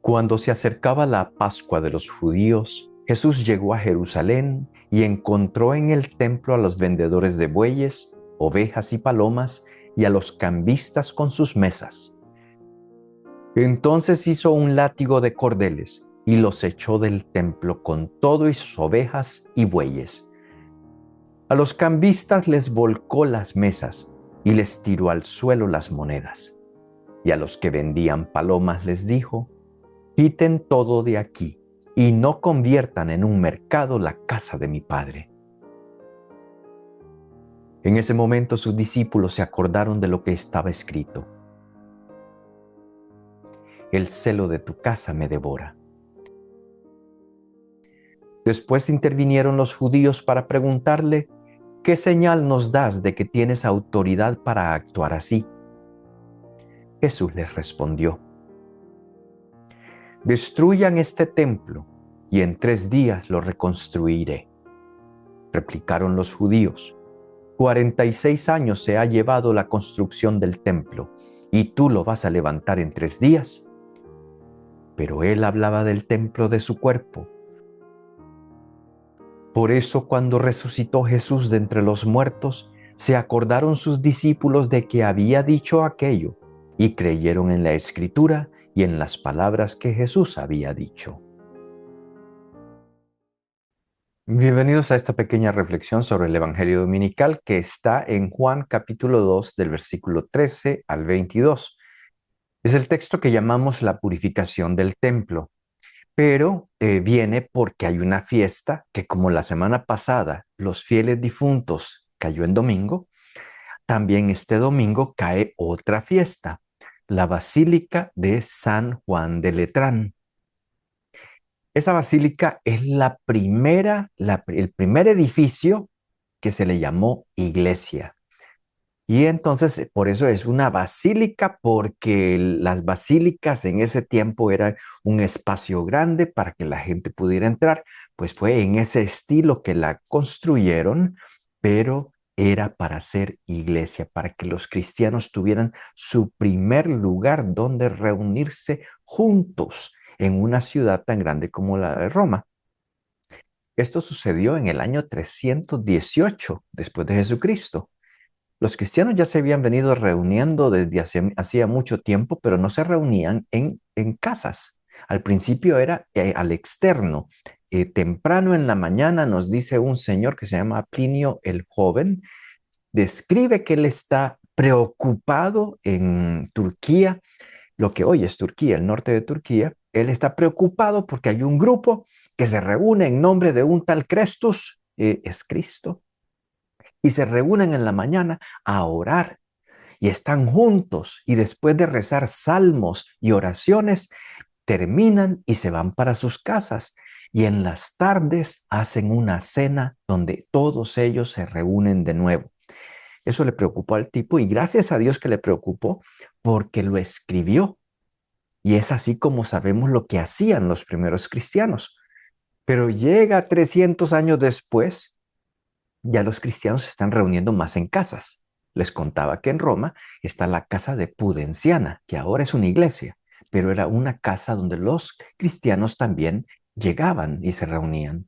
Cuando se acercaba la Pascua de los judíos, Jesús llegó a Jerusalén y encontró en el templo a los vendedores de bueyes, ovejas y palomas y a los cambistas con sus mesas. Entonces hizo un látigo de cordeles y los echó del templo con todo y sus ovejas y bueyes. A los cambistas les volcó las mesas y les tiró al suelo las monedas. Y a los que vendían palomas les dijo: quiten todo de aquí y no conviertan en un mercado la casa de mi Padre. En ese momento sus discípulos se acordaron de lo que estaba escrito: el celo de tu casa me devora. Después intervinieron los judíos para preguntarle: ¿qué señal nos das de que tienes autoridad para actuar así? Jesús les respondió: destruyan este templo y en 3 días lo reconstruiré. Replicaron los judíos: 46 años se ha llevado la construcción del templo, ¿y tú lo vas a levantar en 3 días? Pero él hablaba del templo de su cuerpo. Por eso, cuando resucitó Jesús de entre los muertos, se acordaron sus discípulos de que había dicho aquello y creyeron en la Escritura y en las palabras que Jesús había dicho. Bienvenidos a esta pequeña reflexión sobre el Evangelio Dominical que está en Juan capítulo 2 del versículo 13 al 22. Es el texto que llamamos la purificación del templo, pero viene porque hay una fiesta que, como la semana pasada los fieles difuntos cayó en domingo, también este domingo cae otra fiesta, la Basílica de San Juan de Letrán. Esa basílica es el primer edificio que se le llamó iglesia. Y entonces, por eso es una basílica, porque las basílicas en ese tiempo eran un espacio grande para que la gente pudiera entrar. Pues fue en ese estilo que la construyeron, pero era para ser iglesia, para que los cristianos tuvieran su primer lugar donde reunirse juntos en una ciudad tan grande como la de Roma. Esto sucedió en el año 318 después de Jesucristo. Los cristianos ya se habían venido reuniendo desde hacía mucho tiempo, pero no se reunían en casas. Al principio era al externo. Temprano en la mañana nos dice un señor que se llama Plinio el Joven, describe que él está preocupado en Turquía, lo que hoy es Turquía, el norte de Turquía. Él está preocupado porque hay un grupo que se reúne en nombre de un tal Crestus, es Cristo, y se reúnen en la mañana a orar y están juntos y después de rezar salmos y oraciones, terminan y se van para sus casas y en las tardes hacen una cena donde todos ellos se reúnen de nuevo. Eso le preocupó al tipo y gracias a Dios que le preocupó porque lo escribió. Y es así como sabemos lo que hacían los primeros cristianos. Pero llega 300 años después, ya los cristianos se están reuniendo más en casas. Les contaba que en Roma está la casa de Pudenciana, que ahora es una iglesia, pero era una casa donde los cristianos también llegaban y se reunían.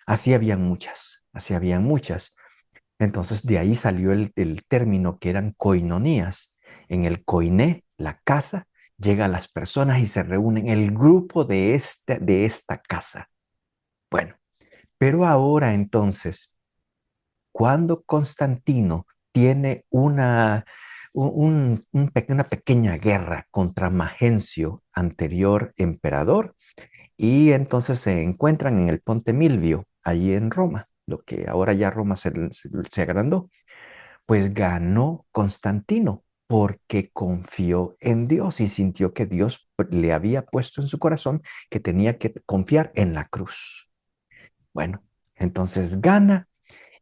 Así habían muchas, así habían muchas. Entonces de ahí salió el término que eran coinonías. En el coiné, la casa, llega a las personas y se reúnen el grupo de esta casa. Bueno, pero ahora entonces, cuando Constantino tiene una pequeña guerra contra Magencio, anterior emperador, y entonces se encuentran en el Ponte Milvio, allí en Roma, lo que ahora ya Roma se agrandó, pues ganó Constantino porque confió en Dios y sintió que Dios le había puesto en su corazón que tenía que confiar en la cruz. Bueno, entonces gana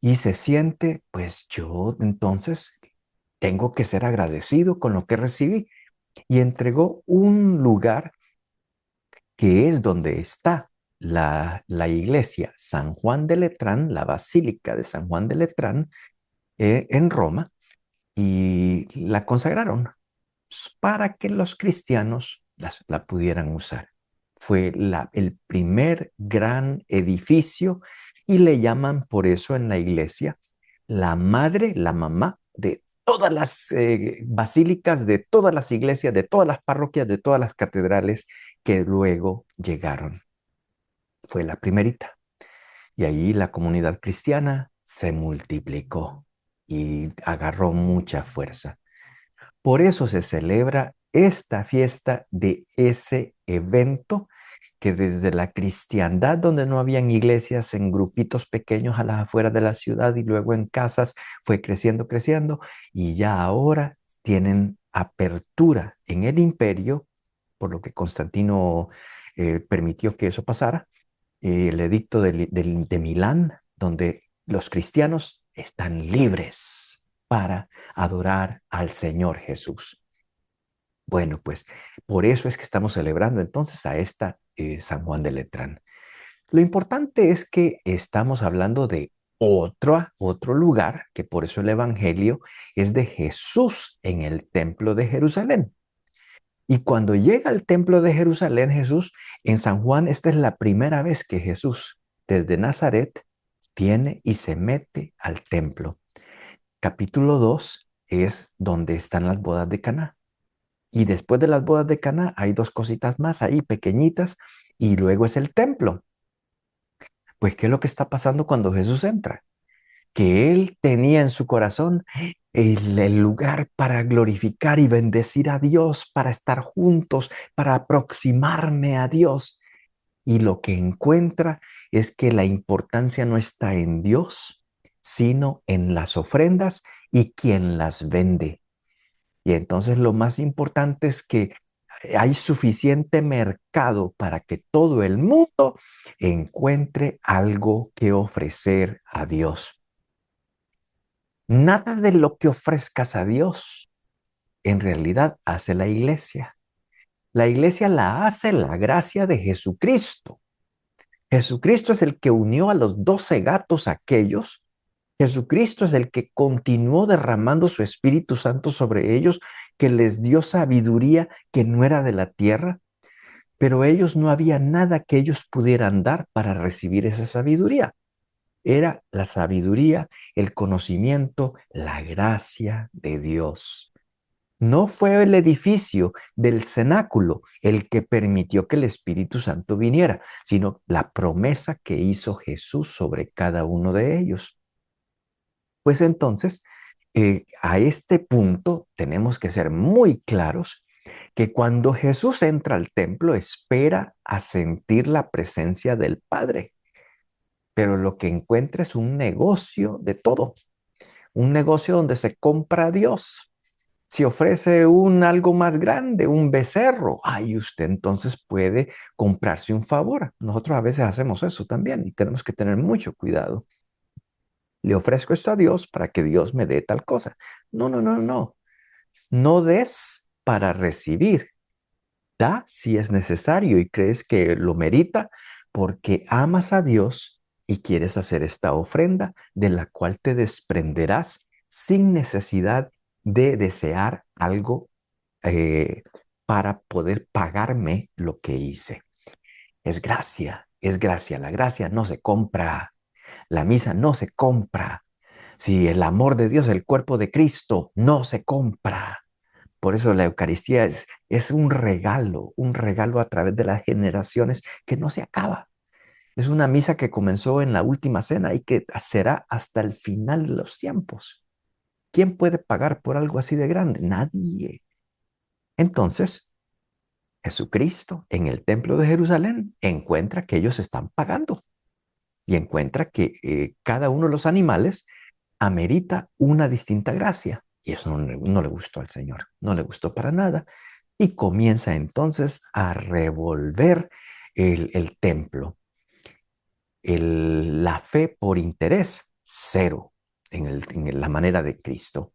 y se siente, pues yo entonces tengo que ser agradecido con lo que recibí y entregó un lugar que es donde está la iglesia San Juan de Letrán, la Basílica de San Juan de Letrán, en Roma, y la consagraron para que los cristianos la pudieran usar. fue el primer gran edificio y le llaman por eso en la iglesia la madre, la mamá de todas las basílicas, de todas las iglesias, de todas las parroquias, de todas las catedrales que luego llegaron. Fue la primerita. Y ahí la comunidad cristiana se multiplicó y agarró mucha fuerza. Por eso se celebra esta fiesta de ese evento que desde la cristiandad, donde no habían iglesias, en grupitos pequeños a las afueras de la ciudad y luego en casas, fue creciendo, creciendo, y ya ahora tienen apertura en el imperio, por lo que Constantino permitió que eso pasara, el edicto de Milán, donde los cristianos están libres para adorar al Señor Jesús. Bueno, pues por eso es que estamos celebrando entonces a esta San Juan de Letrán. Lo importante es que estamos hablando de otro lugar, que por eso el Evangelio es de Jesús en el templo de Jerusalén. Y cuando llega al templo de Jerusalén, Jesús, en San Juan, esta es la primera vez que Jesús, desde Nazaret, viene y se mete al templo. Capítulo 2 es donde están las bodas de Caná. Y después de las bodas de Caná hay dos cositas más ahí pequeñitas y luego es el templo. Pues, ¿qué es lo que está pasando cuando Jesús entra? Que él tenía en su corazón el lugar para glorificar y bendecir a Dios, para estar juntos, para aproximarme a Dios. Y lo que encuentra es que la importancia no está en Dios, sino en las ofrendas y quien las vende. Y entonces lo más importante es que hay suficiente mercado para que todo el mundo encuentre algo que ofrecer a Dios. Nada de lo que ofrezcas a Dios en realidad hace la iglesia. La iglesia la hace la gracia de Jesucristo. Jesucristo es el que unió a los 12 gatos aquellos. Jesucristo es el que continuó derramando su Espíritu Santo sobre ellos, que les dio sabiduría que no era de la tierra, pero ellos no había nada que ellos pudieran dar para recibir esa sabiduría. Era la sabiduría, el conocimiento, la gracia de Dios. No fue el edificio del cenáculo el que permitió que el Espíritu Santo viniera, sino la promesa que hizo Jesús sobre cada uno de ellos. Pues entonces, a este punto tenemos que ser muy claros que cuando Jesús entra al templo espera a sentir la presencia del Padre, pero lo que encuentra es un negocio de todo, un negocio donde se compra a Dios. Si ofrece algo más grande, un becerro, ahí usted entonces puede comprarse un favor. Nosotros a veces hacemos eso también y tenemos que tener mucho cuidado. Le ofrezco esto a Dios para que Dios me dé tal cosa. No, no, no, no. No des para recibir. Da si es necesario y crees que lo merita porque amas a Dios y quieres hacer esta ofrenda de la cual te desprenderás sin necesidad de desear algo para poder pagarme lo que hice. Es gracia, es gracia. La gracia no se compra. La misa no se compra. Si el amor de Dios, el cuerpo de Cristo, no se compra. Por eso la Eucaristía es un regalo a través de las generaciones que no se acaba. Es una misa que comenzó en la última cena y que será hasta el final de los tiempos. ¿Quién puede pagar por algo así de grande? Nadie. Entonces, Jesucristo en el templo de Jerusalén encuentra que ellos están pagando y encuentra que cada uno de los animales amerita una distinta gracia. Y eso no le gustó al Señor, no le gustó para nada. Y comienza entonces a revolver el templo. La fe por interés, cero en la manera de Cristo.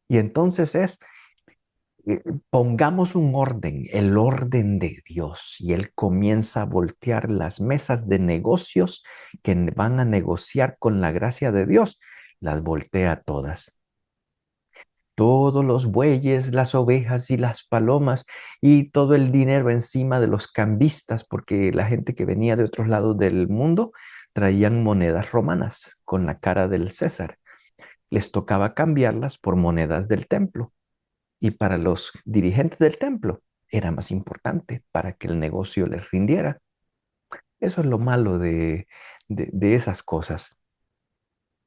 Y entonces pongamos un orden, el orden de Dios, y Él comienza a voltear las mesas de negocios que van a negociar con la gracia de Dios, las voltea todas. todos los bueyes, las ovejas y las palomas y todo el dinero encima de los cambistas, porque la gente que venía de otros lados del mundo traían monedas romanas con la cara del César. Les tocaba cambiarlas por monedas del templo. Y para los dirigentes del templo era más importante para que el negocio les rindiera. Eso es lo malo de esas cosas.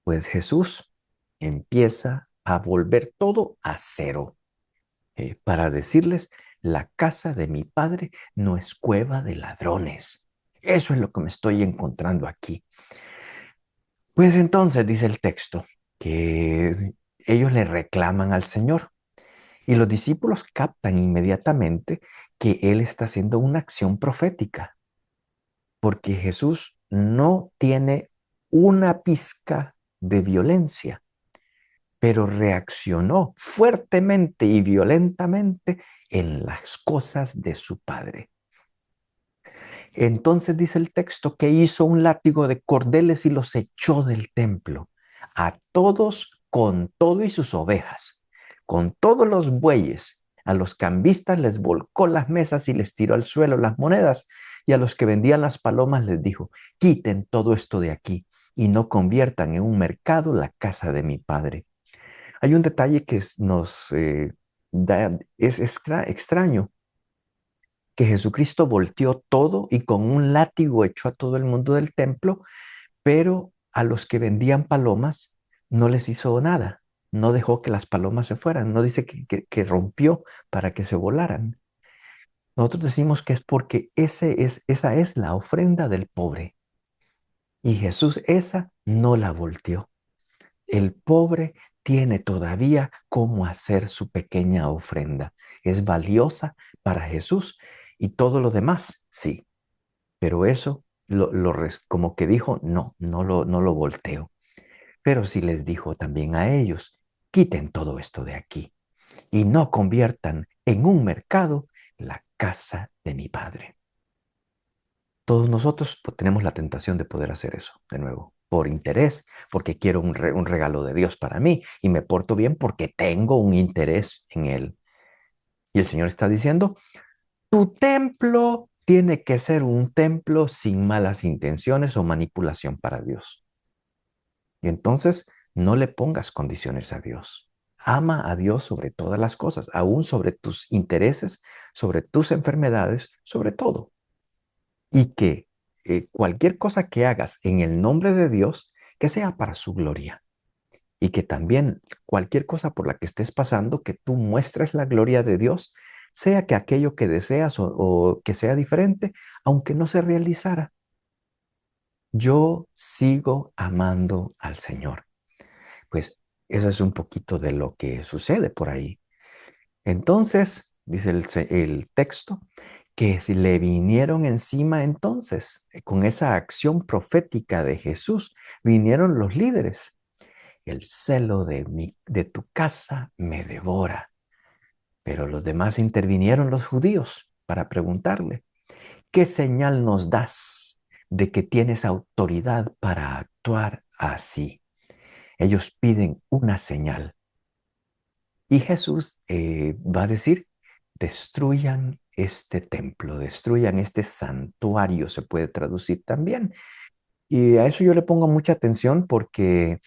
Pues Jesús empieza a volver todo a cero para decirles, la casa de mi padre no es cueva de ladrones. Eso es lo que me estoy encontrando aquí. Pues entonces dice el texto que ellos le reclaman al Señor y los discípulos captan inmediatamente que Él está haciendo una acción profética, porque Jesús no tiene una pizca de violencia, pero reaccionó fuertemente y violentamente en las cosas de su Padre. Entonces dice el texto que hizo un látigo de cordeles y los echó del templo, a todos con todo y sus ovejas, con todos los bueyes. A los cambistas les volcó las mesas y les tiró al suelo las monedas, y a los que vendían las palomas les dijo, quiten todo esto de aquí y no conviertan en un mercado la casa de mi padre. Hay un detalle que nos es extraño, que Jesucristo volteó todo y con un látigo echó a todo el mundo del templo, pero a los que vendían palomas no les hizo nada. No dejó que las palomas se fueran. No dice que rompió para que se volaran. Nosotros decimos que es porque esa es la ofrenda del pobre. Y Jesús esa no la volteó. El pobre tiene todavía cómo hacer su pequeña ofrenda. Es valiosa para Jesús y todo lo demás, sí. Pero eso, como que dijo, no lo volteo. Pero sí les dijo también a ellos, quiten todo esto de aquí y no conviertan en un mercado la casa de mi padre. Todos nosotros tenemos la tentación de poder hacer eso, de nuevo, por interés, porque quiero un regalo de Dios para mí y me porto bien porque tengo un interés en él. Y el Señor está diciendo, tu templo tiene que ser un templo sin malas intenciones o manipulación para Dios. Y entonces no le pongas condiciones a Dios. Ama a Dios sobre todas las cosas, aún sobre tus intereses, sobre tus enfermedades, sobre todo. Y que cualquier cosa que hagas en el nombre de Dios, que sea para su gloria. Y que también cualquier cosa por la que estés pasando, que tú muestres la gloria de Dios, sea que aquello que deseas o que sea diferente, aunque no se realizara. Yo sigo amando al Señor. Pues eso es un poquito de lo que sucede por ahí. Entonces, dice el texto, que si le vinieron encima entonces, con esa acción profética de Jesús, vinieron los líderes. El celo de tu casa me devora. Pero los demás intervinieron los judíos para preguntarle, ¿qué señal nos das de que tienes autoridad para actuar así? Ellos piden una señal. Y Jesús va a decir, destruyan este templo, destruyan este santuario, se puede traducir también. Y a eso yo le pongo mucha atención porque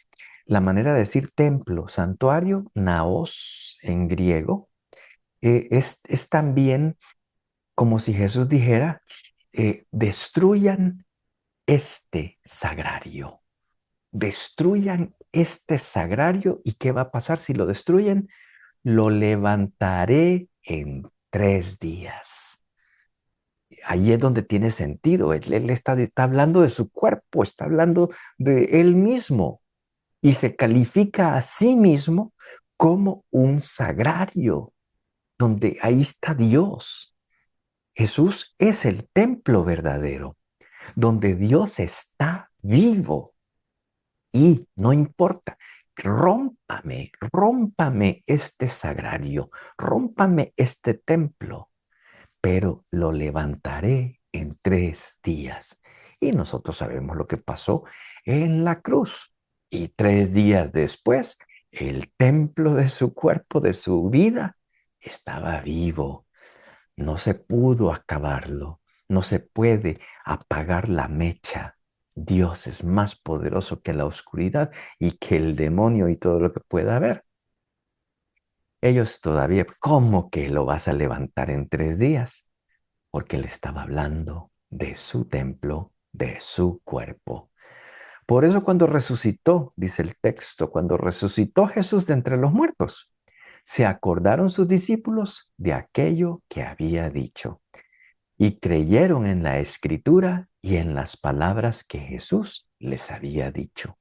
la manera de decir templo, santuario, naos en griego, es también como si Jesús dijera, destruyan este sagrario, destruyan este sagrario. ¿Y qué va a pasar si lo destruyen? Lo levantaré en 3 días. Ahí es donde tiene sentido. Él está hablando de su cuerpo, está hablando de él mismo y se califica a sí mismo como un sagrario, donde ahí está Dios. Jesús es el templo verdadero, donde Dios está vivo. Y no importa, rómpame este sagrario, rómpame este templo, pero lo levantaré en 3 días. Y nosotros sabemos lo que pasó en la cruz. Y 3 días después, El templo de su cuerpo, de su vida, estaba vivo. No se pudo acabarlo. No se puede apagar la mecha. Dios es más poderoso que la oscuridad y que el demonio y todo lo que pueda haber. Ellos todavía, ¿cómo que lo vas a levantar en 3 días? Porque le estaba hablando de su templo, de su cuerpo. Por eso cuando resucitó, dice el texto, cuando resucitó Jesús de entre los muertos, se acordaron sus discípulos de aquello que había dicho y creyeron en la escritura y en las palabras que Jesús les había dicho.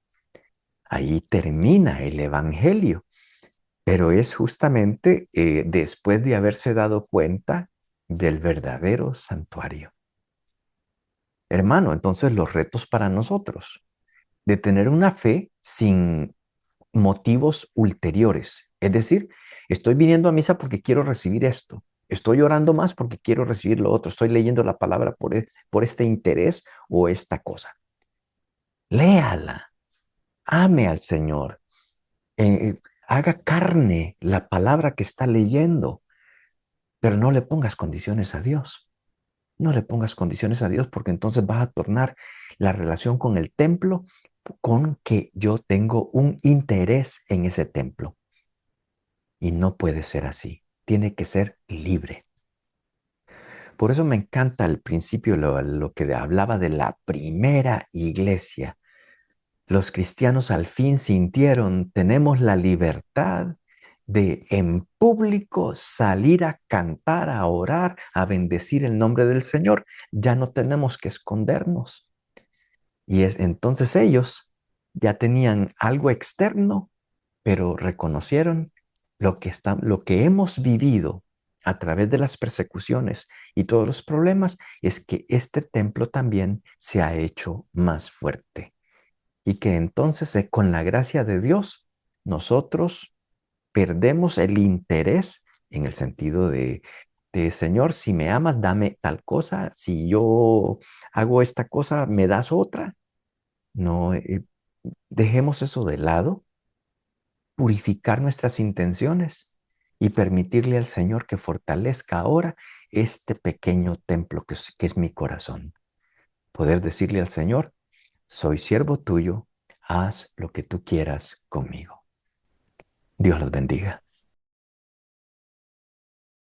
Ahí termina el Evangelio, pero es justamente después de haberse dado cuenta del verdadero santuario. Hermano, entonces los retos para nosotros de tener una fe sin motivos ulteriores. Es decir, estoy viniendo a misa porque quiero recibir esto. Estoy orando más porque quiero recibir lo otro. Estoy leyendo la palabra por este interés o esta cosa. Léala, ame al Señor, haga carne la palabra que está leyendo, pero no le pongas condiciones a Dios. No le pongas condiciones a Dios porque entonces vas a tornar la relación con el templo con que yo tengo un interés en ese templo. Y no puede ser así. Tiene que ser libre. Por eso me encanta al principio lo que hablaba de la primera iglesia. Los cristianos al fin sintieron, tenemos la libertad de en público salir a cantar, a orar, a bendecir el nombre del Señor. Ya no tenemos que escondernos. Y es entonces ellos ya tenían algo externo, pero reconocieron lo que hemos vivido a través de las persecuciones y todos los problemas es que este templo también se ha hecho más fuerte y que entonces con la gracia de Dios nosotros perdemos el interés en el sentido de Señor, si me amas, dame tal cosa, si yo hago esta cosa, me das otra. No, dejemos eso de lado, purificar nuestras intenciones y permitirle al Señor que fortalezca ahora este pequeño templo que es mi corazón. Poder decirle al Señor, soy siervo tuyo, haz lo que tú quieras conmigo. Dios los bendiga.